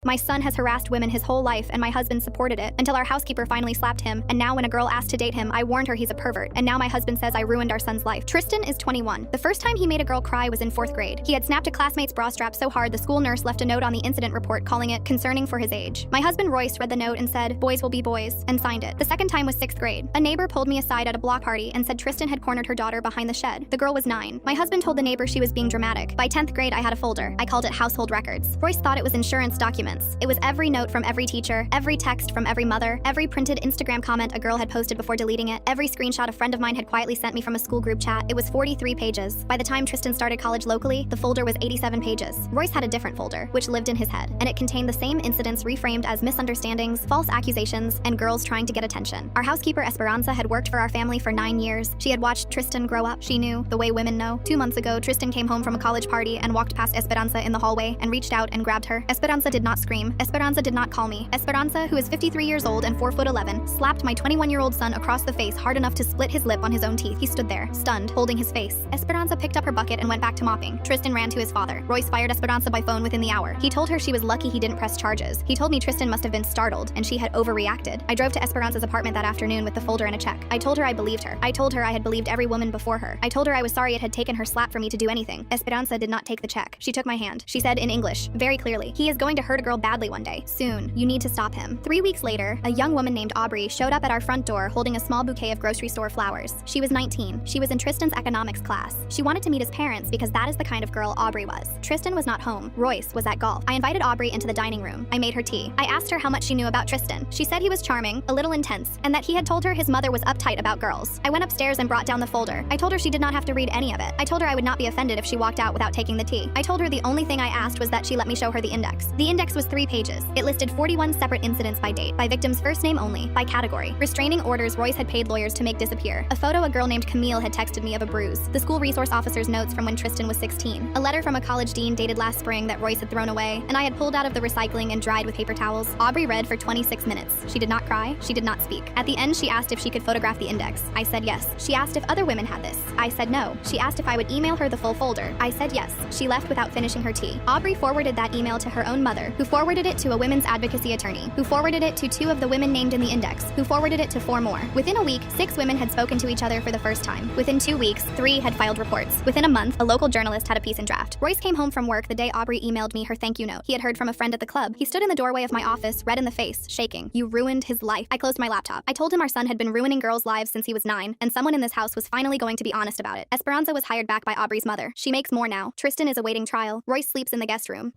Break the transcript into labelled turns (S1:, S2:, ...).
S1: My son has harassed women his whole life and my husband supported it until our housekeeper finally slapped him, and now when a girl asked to date him, I warned her he's a pervert, and now my husband says I ruined our son's life. Tristan is 21. The first time he made a girl cry was in 4th grade. He had snapped a classmate's bra strap so hard the school nurse left a note on the incident report calling it concerning for his age. My husband Royce read the note and said, "Boys will be boys," and signed it. The second time was 6th grade. A neighbor pulled me aside at a block party and said Tristan had cornered her daughter behind the shed. The girl was 9. My husband told the neighbor she was being dramatic. By 10th grade, I had a folder. I called it household records. Royce thought it was insurance documents. It was every note from every teacher, every text from every mother, every printed Instagram comment a girl had posted before deleting it, every screenshot a friend of mine had quietly sent me from a school group chat. It was 43 pages. By the time Tristan started college locally, the folder was 87 pages. Royce had a different folder, which lived in his head, and it contained the same incidents reframed as misunderstandings, false accusations, and girls trying to get attention. Our housekeeper Esperanza had worked for our family for 9 years. She had watched Tristan grow up. She knew the way women know. 2 months ago, Tristan came home from a college party and walked past Esperanza in the hallway and reached out and grabbed her. Esperanza did not scream. Esperanza did not call me. Esperanza, who is 53 years old and 4'11", slapped my 21-year-old son across the face hard enough to split his lip on his own teeth. He stood there, stunned, holding his face. Esperanza picked up her bucket and went back to mopping. Tristan ran to his father. Royce fired Esperanza by phone within the hour. He told her she was lucky he didn't press charges. He told me Tristan must have been startled and she had overreacted. I drove to Esperanza's apartment that afternoon with the folder and a check. I told her I believed her. I told her I had believed every woman before her. I told her I was sorry it had taken her slap for me to do anything. Esperanza did not take the check. She took my hand. She said in English, very clearly, "He is going to hurt a girl badly one day. Soon. You need to stop him." 3 weeks later, a young woman named Aubrey showed up at our front door holding a small bouquet of grocery store flowers. She was 19. She was in Tristan's economics class. She wanted to meet his parents because that is the kind of girl Aubrey was. Tristan was not home. Royce was at golf. I invited Aubrey into the dining room. I made her tea. I asked her how much she knew about Tristan. She said he was charming, a little intense, and that he had told her his mother was uptight about girls. I went upstairs and brought down the folder. I told her she did not have to read any of it. I told her I would not be offended if she walked out without taking the tea. I told her the only thing I asked was that she let me show her the index. The index was 3 pages. It listed 41 separate incidents by date, by victim's first name only, by category. Restraining orders Royce had paid lawyers to make disappear. A photo a girl named Camille had texted me of a bruise. The school resource officer's notes from when Tristan was 16. A letter from a college dean dated last spring that Royce had thrown away, and I had pulled out of the recycling and dried with paper towels. Aubrey read for 26 minutes. She did not cry. She did not speak. At the end, she asked if she could photograph the index. I said yes. She asked if other women had this. I said no. She asked if I would email her the full folder. I said yes. She left without finishing her tea. Aubrey forwarded that email to her own mother, who forwarded it to a women's advocacy attorney, who forwarded it to 2 of the women named in the index, who forwarded it to 4 more. Within a week, 6 women had spoken to each other for the first time. Within 2 weeks, 3 had filed reports. Within a month, a local journalist had a piece in draft. Royce came home from work the day Aubrey emailed me her thank you note. He had heard from a friend at the club. He stood in the doorway of my office, red in the face, shaking. "You ruined his life." I closed my laptop. I told him our son had been ruining girls' lives since he was 9, and someone in this house was finally going to be honest about it. Esperanza was hired back by Aubrey's mother. She makes more now. Tristan is awaiting trial. Royce sleeps in the guest room.